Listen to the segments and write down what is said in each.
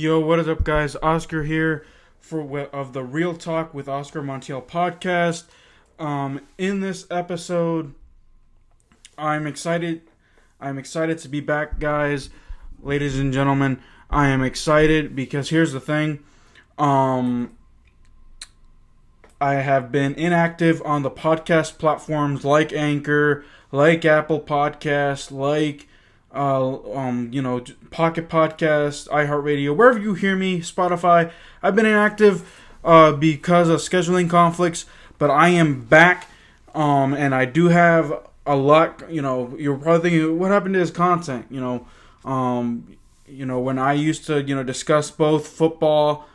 Yo, what is up, guys? Oscar here of the Real Talk with Oscar Montiel podcast. In this episode, I'm excited. I'm excited to be back, guys, ladies and gentlemen. I am excited because here's the thing. I have been inactive on the podcast platforms like Anchor, like Apple Podcasts, like Pocket Podcast, iHeartRadio, wherever you hear me, Spotify. I've been inactive because of scheduling conflicts, but I am back, and I do have a lot. You're probably thinking, what happened to his content? When I used to, discuss both football,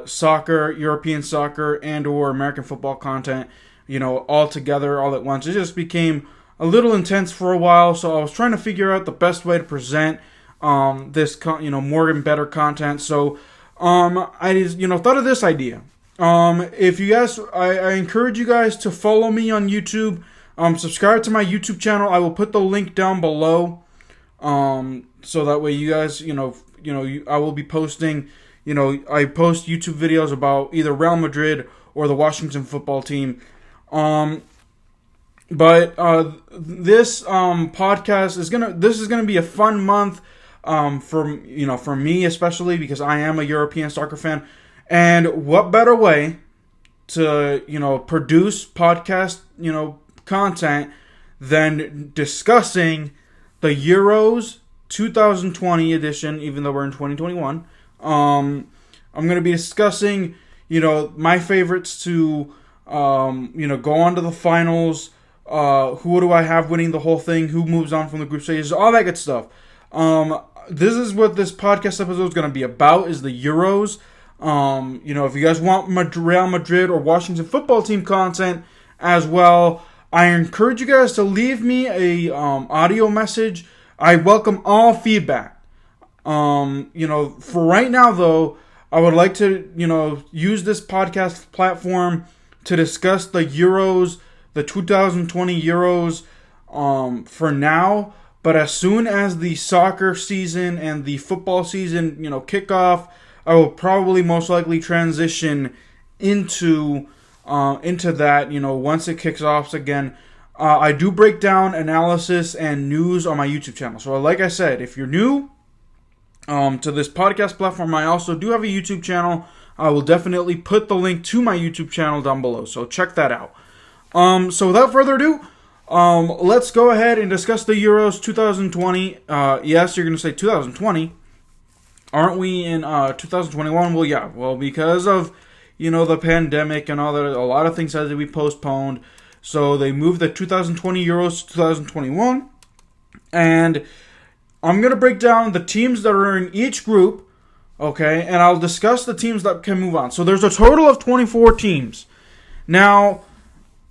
soccer, European soccer, and/or American football content, all together, all at once. It just became a little intense for a while, so I was trying to figure out the best way to present this, more and better content. So, I just, thought of this idea. If you guys, I encourage you guys to follow me on YouTube. Subscribe to my YouTube channel. I will put the link down below. So that way you guys, I will be posting. I post YouTube videos about either Real Madrid or the Washington football team. But this podcast is gonna be a fun month for me, especially because I am a European soccer fan. And what better way to produce podcast content than discussing the Euros 2020 edition, even though we're in 2021. I'm going to be discussing, my favorites to, go on to the finals. Who do I have winning the whole thing? Who moves on from the group stages? All that good stuff. This is what this podcast episode is going to be about, is the Euros. If you guys want Real Madrid or Washington football team content as well, I encourage you guys to leave me a audio message. I welcome all feedback. For right now, though, I would like to, use this podcast platform to discuss the Euros, the 2020 Euros, for now. But as soon as the soccer season and the football season, kick off, I will probably most likely transition into that, once it kicks off again. I do break down analysis and news on my YouTube channel. So like I said, if you're new to this podcast platform, I also do have a YouTube channel. I will definitely put the link to my YouTube channel down below. So check that out. So without further ado, let's go ahead and discuss the Euros 2020. Yes, you're going to say 2020. Aren't we in 2021? Well, yeah. Well, because of the pandemic and all that, a lot of things had to be postponed. So they moved the 2020 Euros to 2021. And I'm going to break down the teams that are in each group, okay? And I'll discuss the teams that can move on. So there's a total of 24 teams. Now,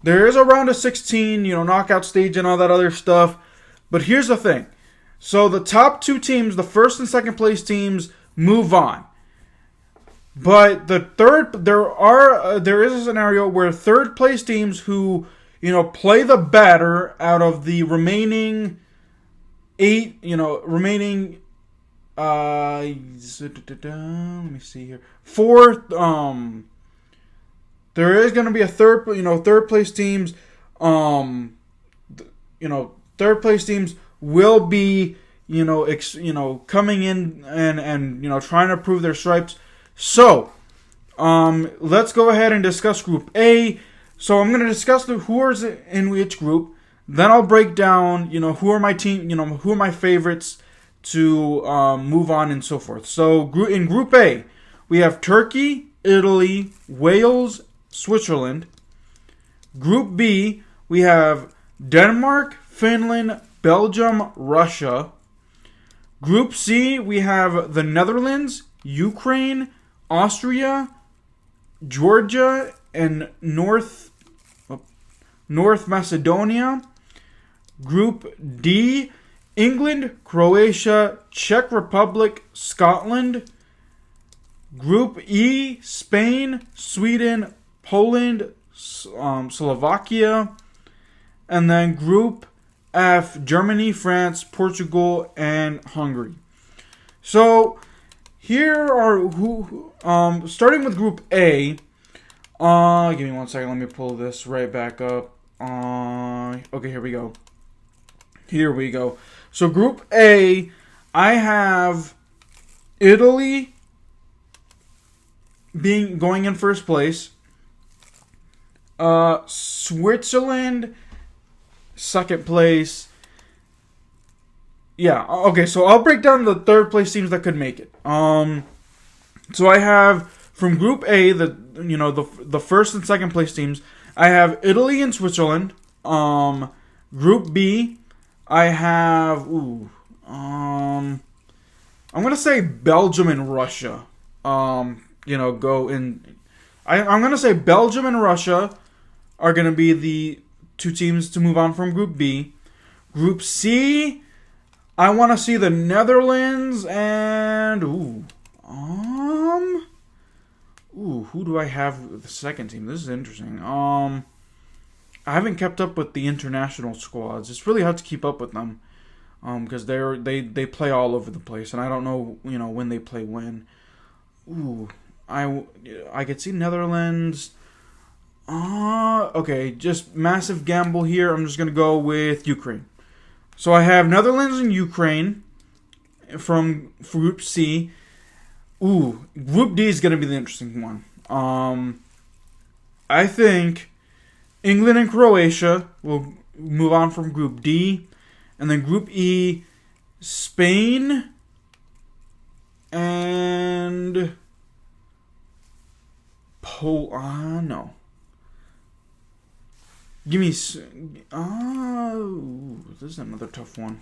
there is a round of 16, knockout stage and all that other stuff. But here's the thing. So the top two teams, the first and second place teams, move on. But there is a scenario where third place teams who, play the better out of the remaining 8, let me see here. 4, there is going to be a third place teams, third place teams will be, coming in and trying to prove their stripes. So, let's go ahead and discuss Group A. So I'm going to discuss who is in which group. Then I'll break down, who are my team, who are my favorites to move on and so forth. So in Group A, we have Turkey, Italy, Wales, Switzerland. Group B, we have Denmark, Finland, Belgium, Russia. Group C, we have the Netherlands, Ukraine, Austria, Georgia, and North Macedonia. Group D, England, Croatia, Czech Republic, Scotland. Group E, Spain, Sweden, Poland, Slovakia. And then Group F, Germany, France, Portugal, and Hungary. So here are starting with Group A. Give me 1 second. Let me pull this right back up. Okay, here we go. So Group A, I have Italy going in first place. Switzerland, second place. Yeah, okay, so I'll break down the third place teams that could make it. So I have from Group A, the first and second place teams, I have Italy and Switzerland. Group B, I have I'm gonna say Belgium and Russia. Go in. I'm gonna say Belgium and Russia are gonna be the two teams to move on from Group B. Group C, I want to see the Netherlands and who do I have with the second team? This is interesting. I haven't kept up with the international squads. It's really hard to keep up with them because they play all over the place, and I don't know when they play when. I could see Netherlands. Okay, just massive gamble here. I'm just gonna go with Ukraine. So I have Netherlands and Ukraine from Group C. Group D is going to be the interesting one. I think England and Croatia will move on from Group D. And then Group E, Spain and no. Give me. This is another tough one.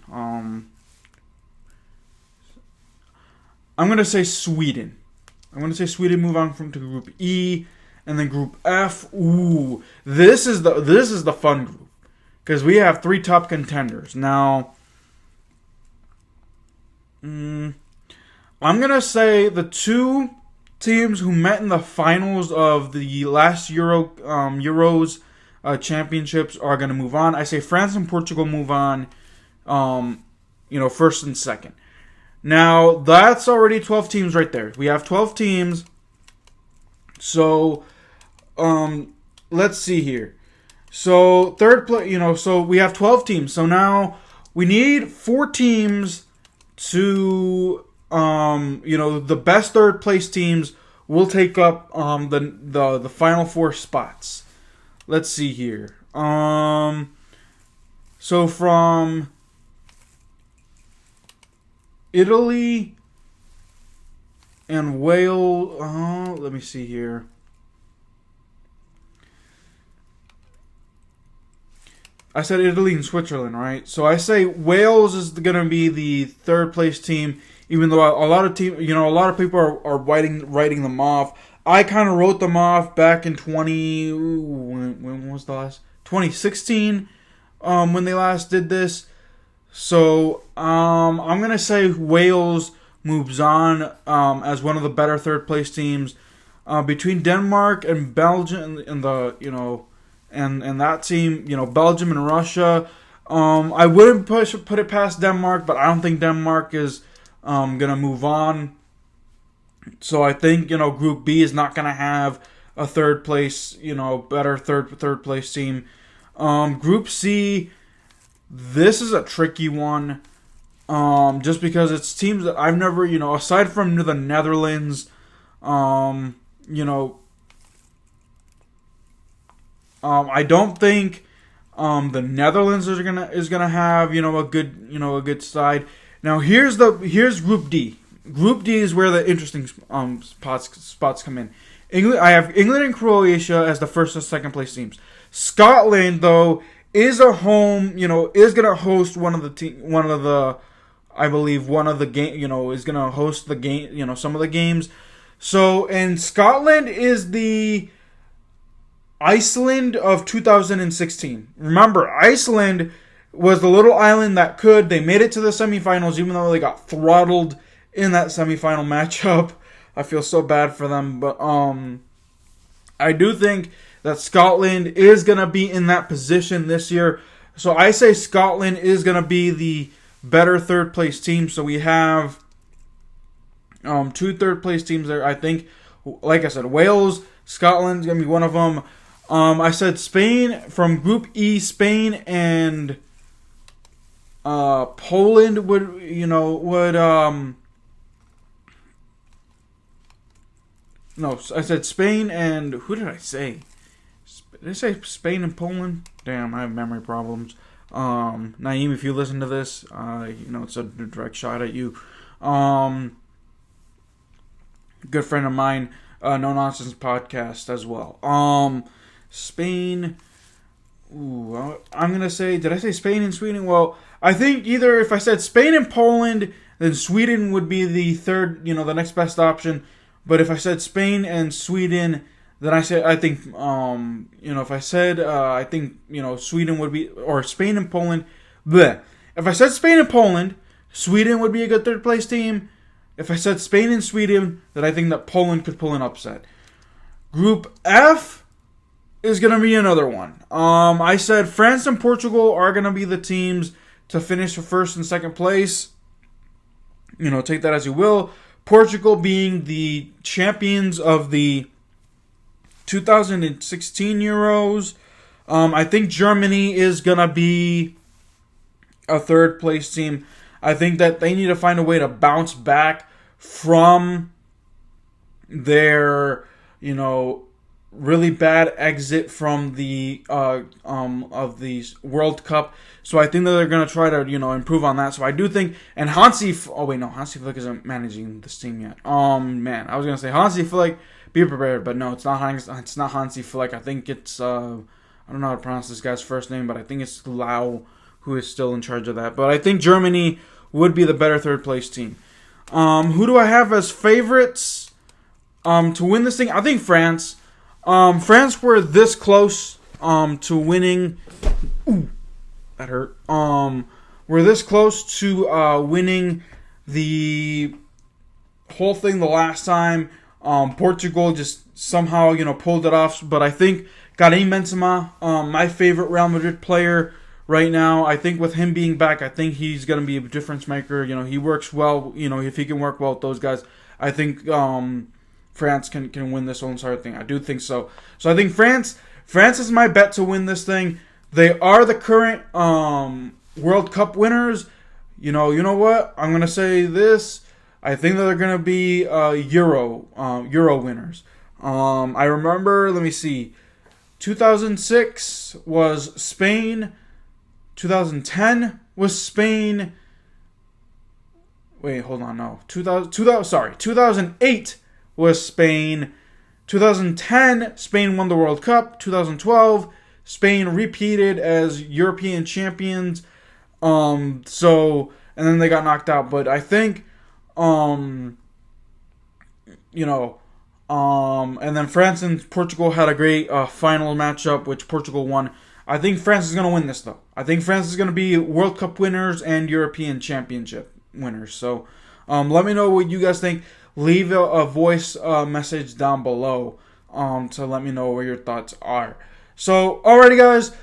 I'm gonna say Sweden. Move on to Group E, and then Group F. This is the fun group because we have 3 top contenders now. I'm gonna say the 2 teams who met in the finals of the last Euros. Championships are going to move on. I say France and Portugal move on, first and second. Now, that's already 12 teams right there. We have 12 teams. So, let's see here. So, third place, so we have 12 teams. So now we need 4 teams to, the best third place teams will take up the final 4 spots. Let's see here. So from Italy and Wales. Let me see here. I said Italy and Switzerland, right? So I say Wales is going to be the third place team, even though a lot of people are writing them off. I kind of wrote them off back in when was the last 2016 when they last did this. So I'm gonna say Wales moves on as one of the better third place teams between Denmark and Belgium and and that team. Belgium and Russia. I wouldn't put it past Denmark, but I don't think Denmark is gonna move on. So I think Group B is not going to have a third place, better third place team. Group C, this is a tricky one, just because it's teams that I've never, aside from the Netherlands, I don't think the Netherlands is gonna have a good side. Now here's Group D. Group D is where the interesting spots come in. I have England and Croatia as the first and second place teams. Scotland, though, is a home. Is going to host one of the game. Is going to host the game. Some of the games. So, and Scotland is the Iceland of 2016. Remember, Iceland was the little island that could. They made it to the semifinals, even though they got throttled in that semifinal matchup. I feel so bad for them, but I do think that Scotland is going to be in that position this year. So I say Scotland is going to be the better third place team. So we have two third place teams there. I think, like I said, Wales, Scotland's gonna be one of them. I said Spain from Group E. Spain and Poland would no, I said Spain and who did I say? Did I say Spain and Poland? Damn, I have memory problems. Naeem, if you listen to this, it's a direct shot at you. Good friend of mine, No Nonsense Podcast as well. Spain. Ooh, I'm gonna say. Did I say Spain and Sweden? Well, I think either if I said Spain and Poland, then Sweden would be the third. The next best option. But if I said Spain and Sweden, then I think if I said I think Sweden would be, or Spain and Poland. Bleh. If I said Spain and Poland, Sweden would be a good third place team. If I said Spain and Sweden, then I think that Poland could pull an upset. Group F is going to be another one. I said France and Portugal are going to be the teams to finish for first and second place. Take that as you will. Portugal being the champions of the 2016 Euros. I think Germany is going to be a third place team. I think that they need to find a way to bounce back from their, really bad exit from the of the World Cup. So I think that they're going to try to, improve on that. So I do think, and Hansi Flick isn't managing this team yet. Man, I was going to say Hansi Flick, be prepared, but no, it's not Hansi Flick. I think it's I don't know how to pronounce this guy's first name, but I think it's Lau who is still in charge of that. But I think Germany would be the better third place team. Who do I have as favorites to win this thing? I think France. France were this close to winning. Ooh, that hurt. We're this close to winning the whole thing the last time. Portugal just somehow pulled it off. But I think Karim Benzema, my favorite Real Madrid player right now, I think with him being back, I think he's going to be a difference maker. He works well. If he can work well with those guys, I think France can win this whole entire thing. I do think so. So I think France is my bet to win this thing. They are the current World Cup winners. You know what? I'm going to say this. I think that they're going to be Euro winners. I remember, let me see. 2006 was Spain. 2010 was Spain. Wait, hold on, no. 2008 was Spain. 2010, Spain won the World Cup. 2012, Spain repeated as European champions. And then they got knocked out. But I think, and then France and Portugal had a great final matchup, which Portugal won. I think France is going to win this, though. I think France is going to be World Cup winners and European Championship winners. So let me know what you guys think. Leave a voice message down below to let me know what your thoughts are. So, alrighty, guys.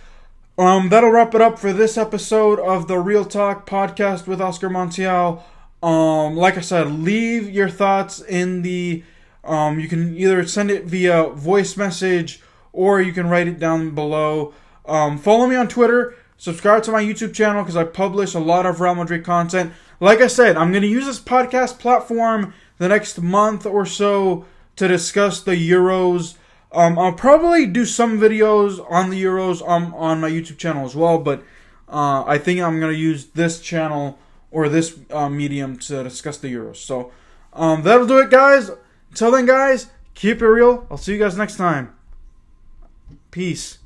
That'll wrap it up for this episode of the Real Talk podcast with Oscar Montiel. Like I said, leave your thoughts in the... you can either send it via voice message or you can write it down below. Follow me on Twitter. Subscribe to my YouTube channel because I publish a lot of Real Madrid content. Like I said, I'm going to use this podcast platform the next month or so to discuss the Euros. I'll probably do some videos on the Euros on my YouTube channel as well, but I think I'm going to use this channel or this medium to discuss the Euros. So that'll do it, guys. Until then, guys, keep it real. I'll see you guys next time. Peace.